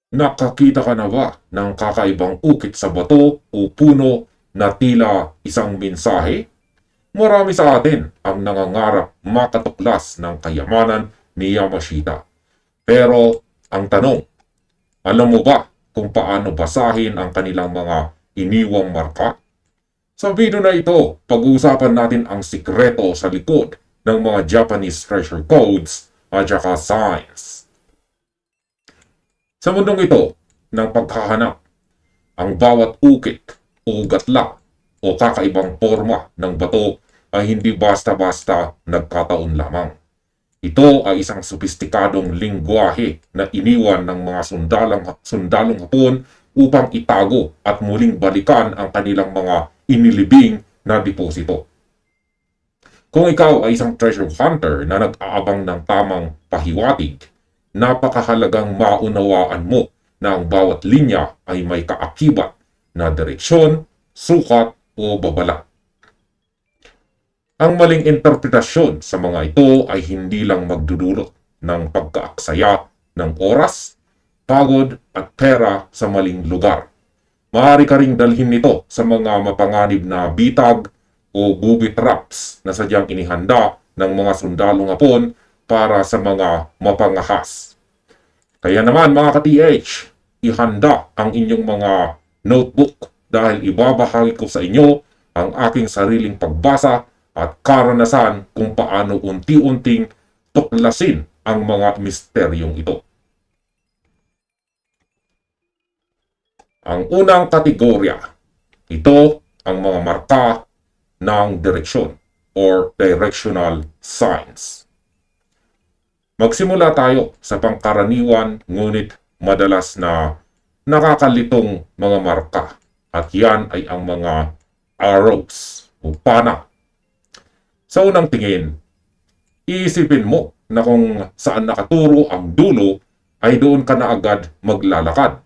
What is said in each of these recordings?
Nakakita ka na ba ng kakaibang ukit sa bato o puno na tila isang mensahe? Marami sa atin ang nangangarap makatuklas ng kayamanan ni Yamashita. Pero ang tanong, alam mo ba kung paano basahin ang kanilang mga iniwang marka? Sa video na ito, pag-uusapan natin ang sikreto sa likod ng mga Japanese treasure codes at saka signs. Sa mundong ito ng paghahanap, ang bawat ukit o gatla o kakaibang forma ng bato ay hindi basta-basta nagkataon lamang. Ito ay isang sopistikadong lingwahe na iniwan ng mga sundalong Hapon upang itago at muling balikan ang kanilang mga inilibing na deposito. Kung ikaw ay isang treasure hunter na nag-aabang ng tamang pahiwatig, napakahalagang maunawaan mo na ang bawat linya ay may kaakibat na direksyon, sukat o babala. Ang maling interpretasyon sa mga ito ay hindi lang magdudulot ng pagkaaksaya ng oras, pagod at pera sa maling lugar. Maaari ka ring dalhin nito sa mga mapanganib na bitag o booby traps na sadyang inihanda ng mga sundalong Hapon para sa mga mapangahas. Kaya naman mga ka-TH, ihanda ang inyong mga notebook dahil ibabahagi ko sa inyo ang aking sariling pagbasa at karanasan kung paano unti-unting tuklasin ang mga misteryong ito. Ang unang kategorya, ito ang mga marka ng direksyon or directional signs. Magsimula tayo sa pangkaraniwan ngunit madalas na nakakalitong mga marka at yan ay ang mga arrows o pana. Sa unang tingin, iisipin mo na kung saan nakaturo ang dulo ay doon ka na agad maglalakad.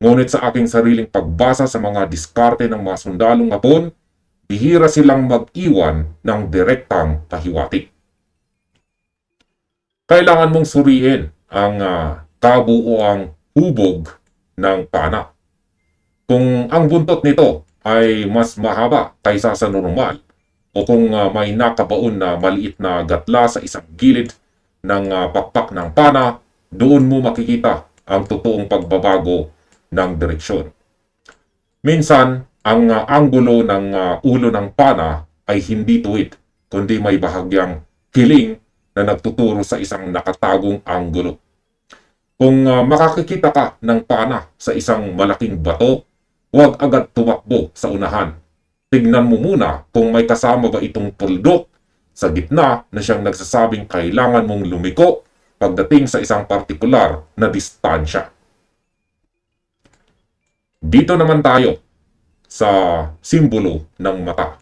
Ngunit sa aking sariling pagbasa sa mga diskarte ng mga sundalong Hapon, bihira silang mag-iwan ng direktang pahiwatig. Kailangan mong suriin ang kabuuang hubog ng pana. Kung ang buntot nito ay mas mahaba kaysa sa normal, o kung may nakabaon na maliit na gatla sa isang gilid ng pakpak ng pana, doon mo makikita ang totoong pagbabago ng direksyon. Minsan, ang anggulo ng ulo ng pana ay hindi tuwid, kundi may bahagyang kiling na nagtuturo sa isang nakatagong anggulo. Kung makakikita ka ng pana sa isang malaking bato, huwag agad tumakbo sa unahan. Tignan mo muna kung may kasama ba itong puldok sa gitna na siyang nagsasabing kailangan mong lumiko pagdating sa isang partikular na distansya. Dito naman tayo sa simbolo ng mata.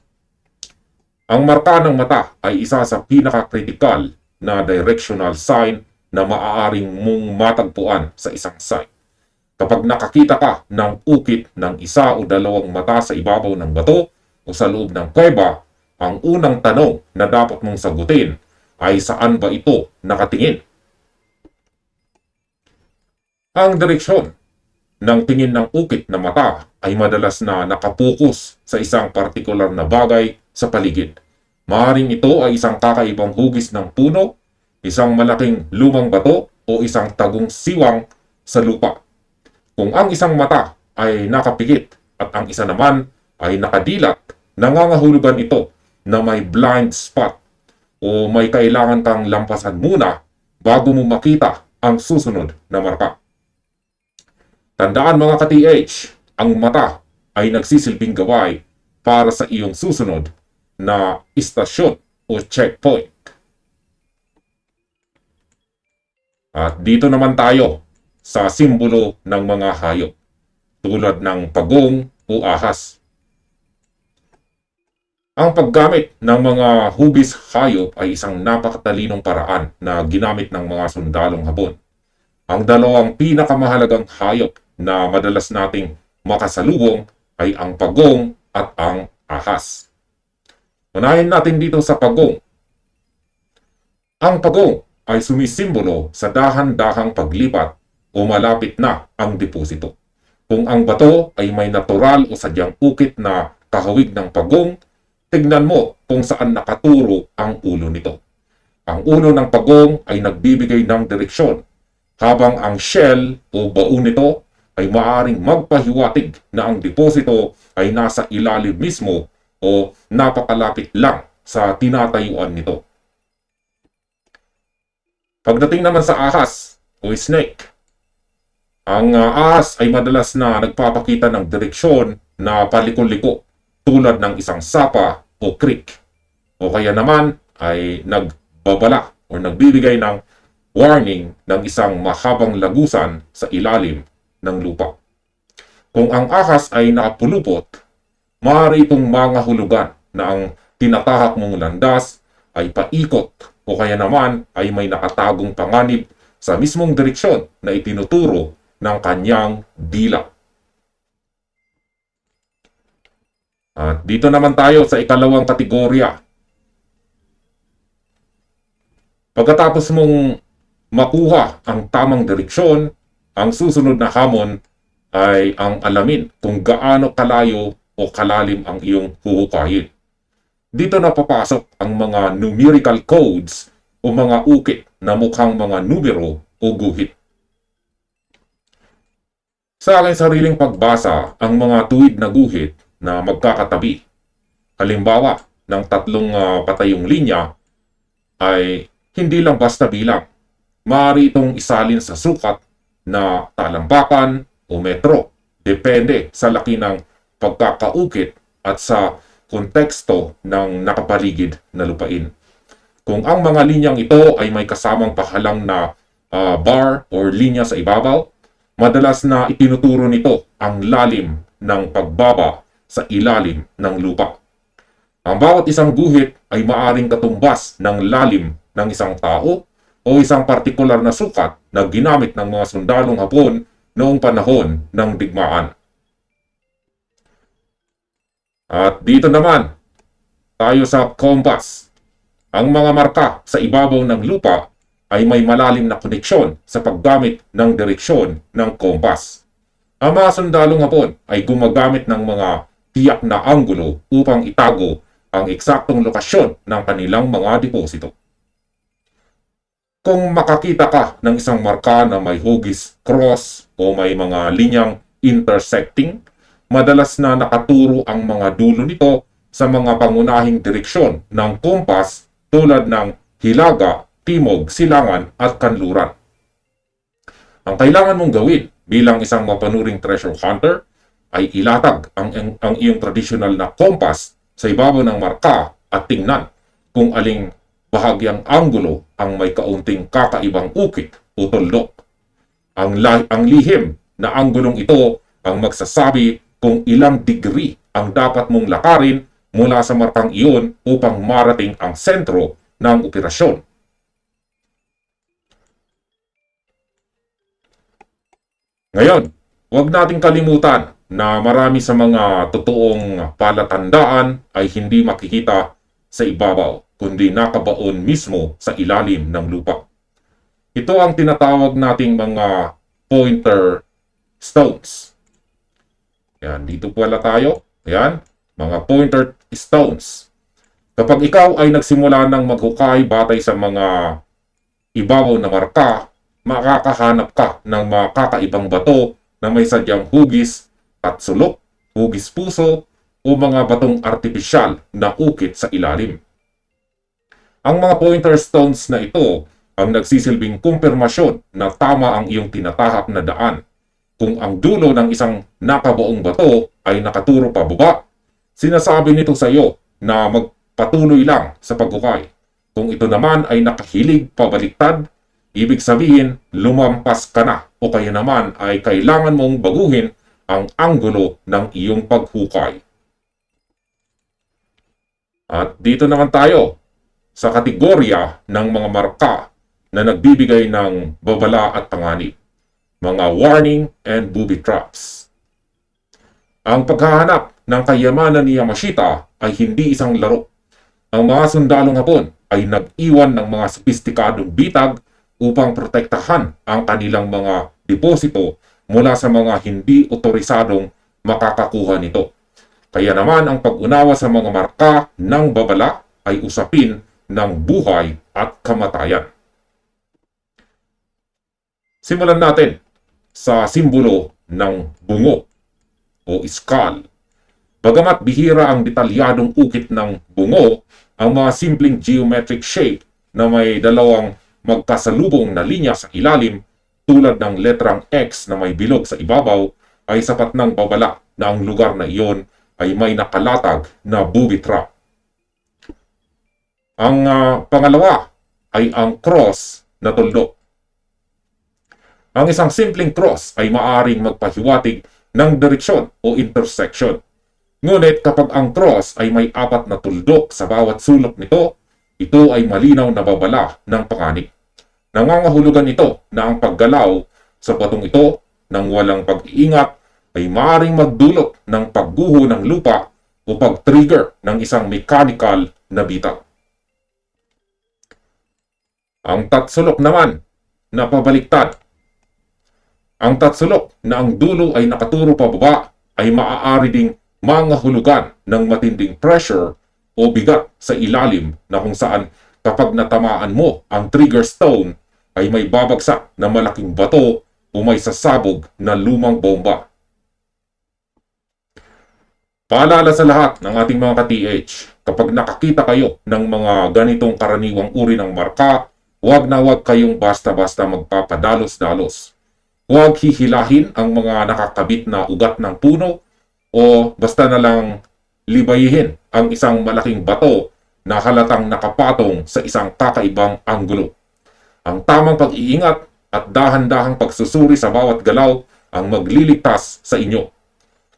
Ang marka ng mata ay isa sa pinaka-critical na directional sign na maaaring mong matagpuan sa isang site. Kapag nakakita ka ng ukit ng isa o dalawang mata sa ibabaw ng bato o sa loob ng kuweba, ang unang tanong na dapat mong sagutin ay saan ba ito nakatingin? Ang direksyon ng tingin ng ukit na mata ay madalas na nakapokus sa isang partikular na bagay sa paligid. Maaaring ito ay isang kakaibang hugis ng puno, isang malaking lumang bato o isang tagong siwang sa lupa. Kung ang isang mata ay nakapikit at ang isa naman ay nakadilat, nangangahulugan ito na may blind spot o may kailangan kang lampasan muna bago mo makita ang susunod na marka. Tandaan mga ka-TH, ang mata ay nagsisilbing gaway para sa iyong susunod na istasyon o checkpoint. At dito naman tayo sa simbolo ng mga hayop tulad ng pagong o ahas. Ang paggamit ng mga hugis hayop ay isang napakatalinong paraan na ginamit ng mga sundalong Hapon. Ang dalawang pinakamahalagang hayop na madalas nating makasalubong ay ang pagong at ang ahas. Unahin natin dito sa pagong. Ang pagong ay sumisimbolo sa dahan-dahang paglipat o malapit na ang deposito. Kung ang bato ay may natural o sadyang ukit na kahawig ng pagong, tignan mo kung saan nakaturo ang ulo nito. Ang ulo ng pagong ay nagbibigay ng direksyon, habang ang shell o baon nito ay maaaring magpahiwatig na ang deposito ay nasa ilalim mismo o napakalapit lang sa tinatayuan nito. Pagdating naman sa ahas o snake, ang ahas ay madalas na nagpapakita ng direksyon na paliko-liko tulad ng isang sapa o creek, o kaya naman ay nagbabala o nagbibigay ng warning ng isang mahabang lagusan sa ilalim ng lupa. Kung ang ahas ay nakapulupot, maaari itong mga hulugan na ang tinatahak mong landas ay paikot o kaya naman ay may nakatagong panganib sa mismong direksyon na itinuturo ng kanyang dila. At dito naman tayo sa ikalawang kategorya. Pagkatapos mong makuha ang tamang direksyon, ang susunod na hamon ay ang alamin kung gaano kalayo o kalalim ang iyong huhukayin. Dito na papasok ang mga numerical codes o mga ukit na mukhang mga numero o guhit. Sa aking sariling pagbasa, ang mga tuwid na guhit na magkakatabi, halimbawa ng tatlong patayong linya, ay hindi lang basta bilang. Maaari itong isalin sa sukat na talampakan o metro, depende sa laki ng pagkakaukit at sa konteksto ng nakapaligid na lupain. Kung ang mga linyang ito ay may kasamang pahalang na bar o linya sa ibabaw, madalas na itinuturo nito ang lalim ng pagbaba sa ilalim ng lupa. Ang bawat isang guhit ay maaring katumbas ng lalim ng isang tao o isang partikular na sukat na ginamit ng mga sundalong Hapon noong panahon ng digmaan. At dito naman, tayo sa compass. Ang mga marka sa ibabaw ng lupa ay may malalim na koneksyon sa paggamit ng direksyon ng compass. Ang mga sundalong Hapon ay gumagamit ng mga tiyak na anggulo upang itago ang eksaktong lokasyon ng kanilang mga deposito. Kung makakita ka ng isang marka na may hugis cross o may mga linyang intersecting, madalas na nakaturo ang mga dulo nito sa mga pangunahing direksyon ng kompas tulad ng hilaga, timog, silangan at kanluran. Ang kailangan mong gawin bilang isang mapanuring treasure hunter ay ilatag ang iyong tradisyonal na kompas sa ibabaw ng marka at tingnan kung aling bahagyang anggulo ang may kaunting kakaibang ukit o tuldok. Ang lihim na anggulong ito ang magsasabi kung ilang degree ang dapat mong lakarin mula sa markang iyon upang marating ang sentro ng operasyon. Ngayon, huwag nating kalimutan na marami sa mga totoong palatandaan ay hindi makikita sa ibabaw, kundi nakabaon mismo sa ilalim ng lupa. Ito ang tinatawag nating mga pointer stones. Yan, dito pala tayo. Yan, mga pointer stones. Kapag ikaw ay nagsimula ng maghukay batay sa mga ibabaw na marka, makakahanap ka ng mga kakaibang bato na may sadyang hugis at sulok, hugis puso, o mga batong artipisyal na ukit sa ilalim. Ang mga pointer stones na ito ang nagsisilbing kumpirmasyon na tama ang iyong tinatahak na daan. Kung ang dulo ng isang nakabuong bato ay nakaturo pababa, sinasabi nito sa iyo na magpatuloy lang sa paghukay. Kung ito naman ay nakahilig pabaliktad, ibig sabihin lumampas ka na o kaya naman ay kailangan mong baguhin ang anggulo ng iyong paghukay. At dito naman tayo sa kategorya ng mga marka na nagbibigay ng babala at panganib. Mga warning and booby traps. Ang paghahanap ng kayamanan ni Yamashita ay hindi isang laro. Ang mga sundalong Hapon ay nag-iwan ng mga sopistikadong bitag upang protektahan ang kanilang mga deposito mula sa mga hindi otorisadong makakakuha nito. Kaya naman ang pag-unawa sa mga marka ng babala ay usapin ng buhay at kamatayan. Simulan natin sa simbolo ng bungo o skull. Bagamat bihira ang detalyadong ukit ng bungo, ang mga simpleng geometric shape na may dalawang magkasalubong na linya sa ilalim tulad ng letrang X na may bilog sa ibabaw ay sapat ng babala na ang lugar na iyon ay may nakalatag na booby trap. Ang pangalawa ay ang cross na tuldok. Ang isang simpleng cross ay maaring magpahiwatig ng direksyon o intersection. Ngunit kapag ang cross ay may apat na tuldok sa bawat sulok nito, ito ay malinaw na babala ng panganib. Nangangahulugan ito na ang paggalaw sa batong ito ng walang pag-iingat ay maaaring magdulot ng pagguho ng lupa o pag-trigger ng isang mechanical na bitag. Ang tatsulok naman na pabaliktad. Ang tatsulok na ang dulo ay nakaturo pababa ay maaari ding mangahulugan ng matinding pressure o bigat sa ilalim na kung saan kapag natamaan mo ang trigger stone ay may babagsak na malaking bato o may sasabog na lumang bomba. Paalala sa lahat ng ating mga ka-TH, kapag nakakita kayo ng mga ganitong karaniwang uri ng marka, huwag na huwag kayong basta-basta magpapadalos-dalos. Huwag hihilahin ang mga nakakabit na ugat ng puno o basta na lang libayihin ang isang malaking bato na halatang nakapatong sa isang kakaibang anggulo. Ang tamang pag-iingat at dahan-dahang pagsusuri sa bawat galaw ang magliligtas sa inyo.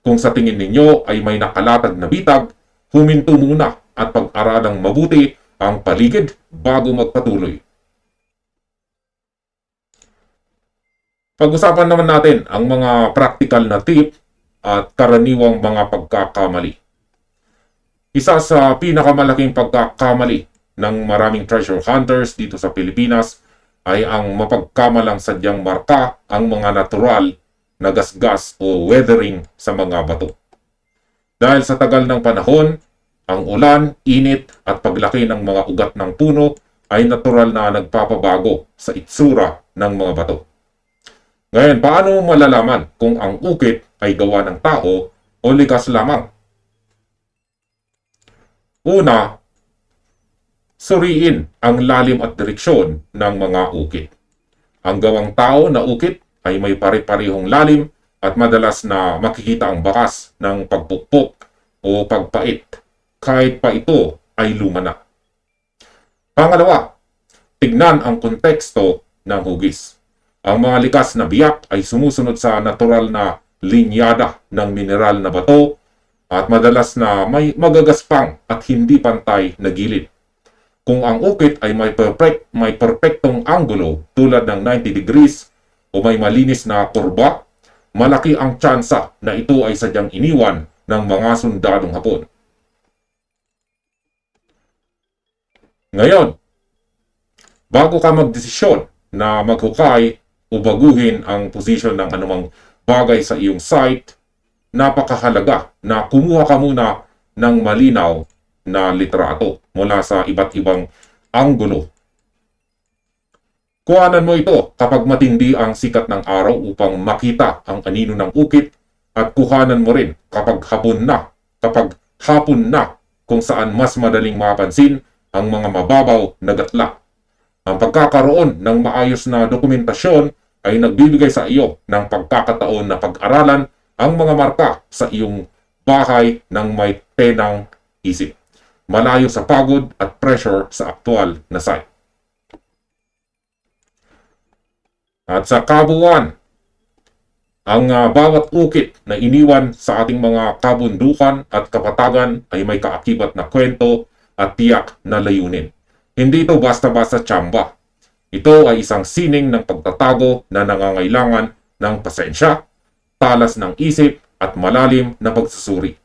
Kung sa tingin ninyo ay may nakalatag na bitag, huminto muna at pag-aralang mabuti ang paligid bago magpatuloy. Pag-usapan naman natin ang mga practical na tip at karaniwang mga pagkakamali. Isa sa pinakamalaking pagkakamali ng maraming treasure hunters dito sa Pilipinas ay ang mapagkamalang sadyang marka ang mga natural na gasgas o weathering sa mga bato. Dahil sa tagal ng panahon, ang ulan, init at paglaki ng mga ugat ng puno ay natural na nagpapabago sa itsura ng mga bato. Ngayon, paano malalaman kung ang ukit ay gawa ng tao o likas lamang? Una, suriin ang lalim at direksyon ng mga ukit. Ang gawang tao na ukit ay may pare-parehong lalim at madalas na makikita ang bakas ng pagpukpok o pagpait kahit pa ito ay luma na. Pangalawa, tignan ang konteksto ng hugis. Ang mga likas na biyak ay sumusunod sa natural na linyada ng mineral na bato at madalas na may magagaspang at hindi pantay na gilid. Kung ang ukit ay may perpektong anggulo tulad ng 90 degrees o may malinis na kurba, malaki ang tsansa na ito ay sadyang iniwan ng mga sundadong Hapon. Ngayon, bago ka magdesisyon na maghukay o baguhin ang posisyon ng anumang bagay sa iyong site, napakahalaga na kumuha ka muna ng malinaw na litrato mula sa iba't ibang anggulo. Kuhanan mo ito kapag matindi ang sikat ng araw upang makita ang anino ng ukit at kuhanan mo rin kapag hapon na kung saan mas madaling mapansin ang mga mababaw na gatla. Ang pagkakaroon ng maayos na dokumentasyon ay nagbibigay sa iyo ng pagkakataon na pag-aralan ang mga marka sa iyong bahay ng may tenang isip, malayo sa pagod at pressure sa aktual na site. At sa kabuuan, ang bawat ukit na iniwan sa ating mga kabundukan at kapatagan ay may kaakibat na kwento at tiyak na layunin. Hindi ito basta-basta tsamba. Ito ay isang sining ng pagtatago na nangangailangan ng pasensya, talas ng isip at malalim na pagsusuri.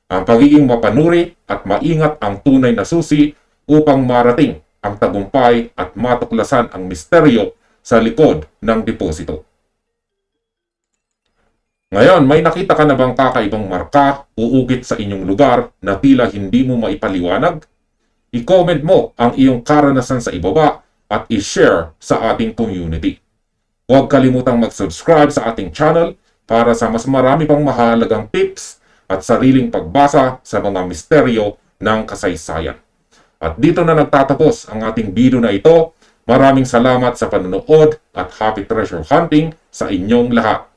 Ang pagiging mapanuri at maingat ang tunay na susi upang marating ang tagumpay at matuklasan ang misteryo sa likod ng deposito. Ngayon, may nakita ka na bang kakaibang marka o ugit sa inyong lugar na tila hindi mo maipaliwanag? I-comment mo ang iyong karanasan sa ibaba at i-share sa ating community. Huwag kalimutang mag-subscribe sa ating channel para sa mas marami pang mahalagang tips at sariling pagbasa sa mga misteryo ng kasaysayan. At dito na nagtatapos ang ating video na ito. Maraming salamat sa panonood at happy treasure hunting sa inyong lahat.